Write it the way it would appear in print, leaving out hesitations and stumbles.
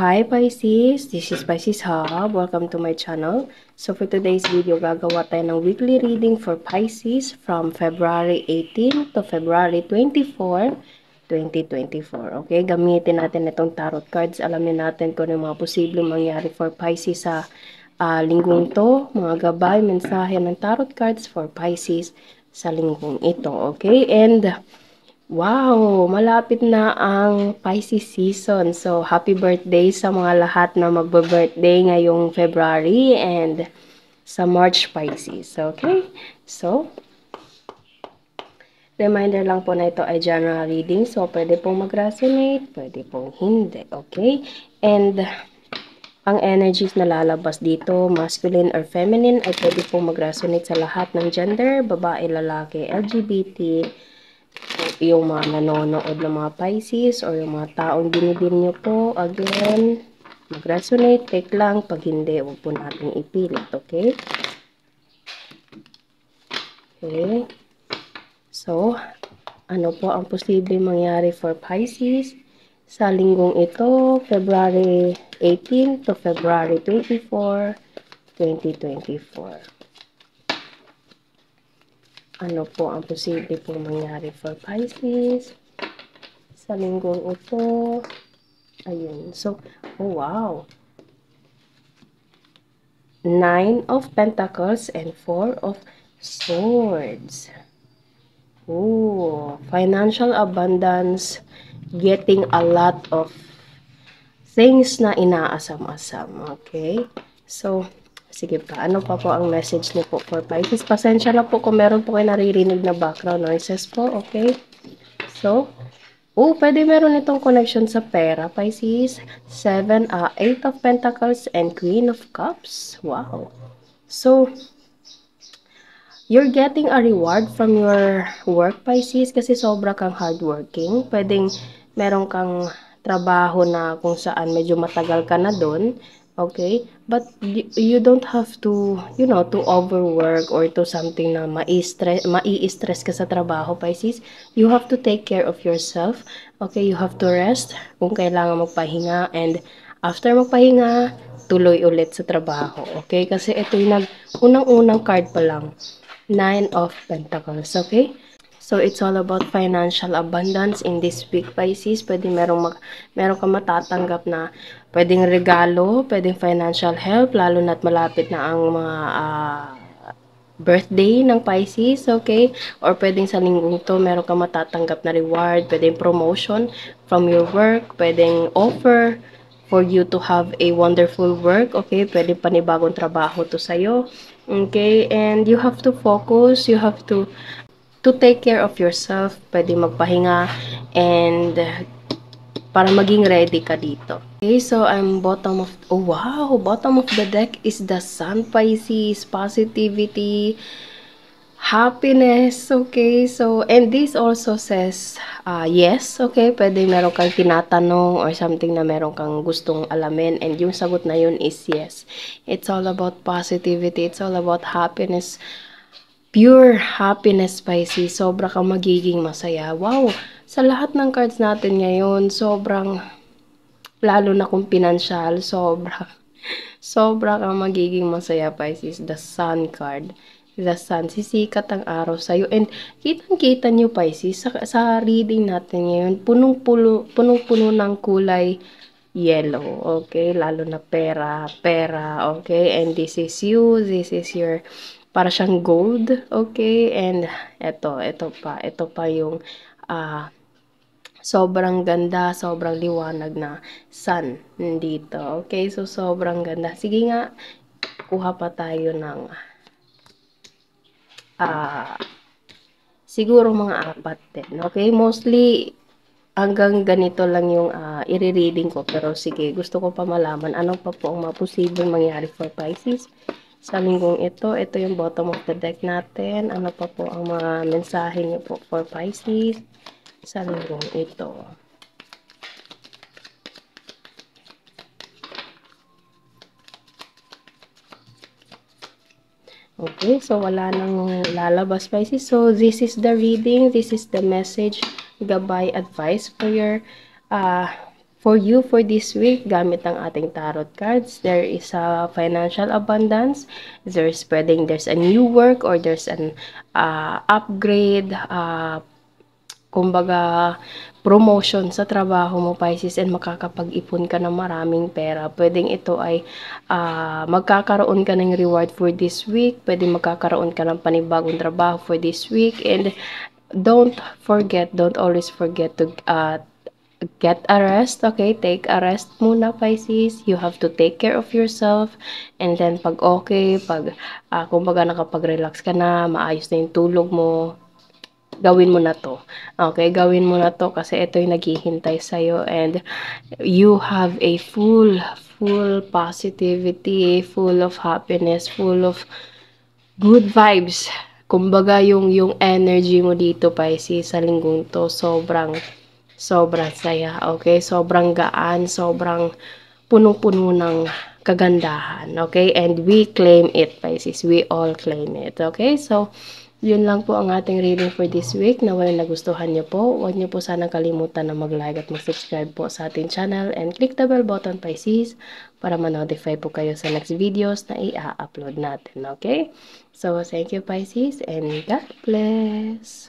Hi Pisces, this is Pisces Hub. Welcome to my channel. So for today's video, gagawa tayo ng weekly reading for Pisces from February 18 to February 24, 2024. Okay, gamitin natin itong tarot cards. Alamin natin kung ano mga posibleng mangyari for Pisces sa linggong to. Mga gabay, mensahe ng tarot cards for Pisces sa linggong ito. Okay, and wow, malapit na ang Pisces season. So, happy birthday sa mga lahat na magbe-birthday ngayong February and sa March Pisces. Okay? So, reminder lang po na ito ay general reading. So, pwede pong mag-resonate, pwede pong hindi. Okay? And, ang energies na lalabas dito, masculine or feminine, ay pwede pong mag-resonate sa lahat ng gender, babae, lalaki, LGBT, yung mga nanonood ng mga Pisces or yung mga taong dinidin nyo po, again, mag-resonate, take lang. Pag hindi, huwag po natin ipilit, okay? Okay. So, ano po ang posibleng mangyari for Pisces sa linggong ito, February 18 to February 24, 2024. Ano po ang posible pong mangyari for Pisces sa linggong ito? Ayun. So, oh wow. 9 of Pentacles and 4 of Swords. Oh, financial abundance, getting a lot of things na inaasam-asam. Okay? So, sige pa. Ano pa po ang message niyo po for Pisces? Pasensya na po kung meron po kayo naririnig na background noises po. Okay? So, pwede meron itong connection sa pera, Pisces. 8 of Pentacles and Queen of Cups. Wow. So, you're getting a reward from your work, Pisces, kasi sobra kang hardworking. Pwedeng meron kang trabaho na kung saan medyo matagal ka na doon. Okay? But you don't have to, to overwork or to something na mai-stress ka sa trabaho, Pisces. You have to take care of yourself. Okay? You have to rest kung kailangan magpahinga. And after magpahinga, tuloy ulit sa trabaho. Okay? Kasi ito yung unang-unang card pa lang. 9 of Pentacles. Okay? So, it's all about financial abundance in this week, Pisces. Pwede meron ka matatanggap na pwedeng regalo, pwedeng financial help, lalo na't malapit na ang mga birthday ng Pisces, okay? Or pwedeng sa linggong to, meron ka matatanggap na reward, pwedeng promotion from your work, pwedeng offer for you to have a wonderful work, okay? Pwedeng panibagong trabaho to sa'yo, okay? And you have to focus, you have to take care of yourself, pwede magpahinga, and para maging ready ka dito. Okay, so I'm bottom of the deck is the Sun, Pisces, positivity, happiness, okay? So, and this also says, yes, okay? Pwede meron kang tinatanong or something na meron kang gustong alamin, and yung sagot na yun is yes. It's all about positivity, it's all about happiness, pure happiness, Pisces. Sobra kang magiging masaya. Wow! Sa lahat ng cards natin ngayon, sobrang, lalo na kung pinansyal, sobra kang magiging masaya, Pisces. The Sun card. The Sun. Sisikat ang araw sa'yo. And kitang-kita nyo, Pisces, sa reading natin ngayon, punong-puno ng kulay yellow. Okay? Lalo na pera. Okay? And this is you. This is your para siyang gold, okay? And ito pa yung sobrang ganda, sobrang liwanag na sun dito, okay? So, sobrang ganda. Sige nga, kuha pa tayo ng siguro mga 4 din, okay? Mostly, hanggang ganito lang yung i-reading ko. Pero sige, gusto ko pa malaman ano pa po ang posibleng mangyari for Pisces sa linggong ito. Ito yung bottom of the deck natin. Ano pa po ang mga mensahe niyo po for Pisces sa linggong ito. Okay, so wala nang lalabas, Pisces. So, this is the reading. This is the message, gabay, advice for your for you for this week, gamit ang ating tarot cards, there is a financial abundance, there's a new work, or there's an upgrade, kumbaga, promotion sa trabaho mo, Pisces, and makakapag-ipon ka ng maraming pera. Pwedeng ito ay magkakaroon ka ng reward for this week, pwedeng magkakaroon ka ng panibagong trabaho for this week, and don't always forget to get a rest, okay? Take a rest muna, Pisces. You have to take care of yourself. And then, pag okay, pag kumbaga nakapag-relax ka na, maayos na yung tulog mo, gawin mo na to. Okay, gawin mo na to kasi ito yung naghihintay sa'yo, and you have a full positivity, full of happiness, full of good vibes. Kumbaga, yung energy mo dito, Pisces, sa linggong to, sobrang saya, okay? Sobrang gaan, sobrang punong-puno ng kagandahan, okay? And we claim it, Pisces. We all claim it, okay? So, yun lang po ang ating reading for this week. Nawala nagustuhan niyo po. Huwag niyo po sanang kalimutan na mag-like at mag-subscribe po sa ating channel, and click the bell button, Pisces, para ma-notify po kayo sa next videos na i-upload natin, okay? So, thank you, Pisces, and God bless!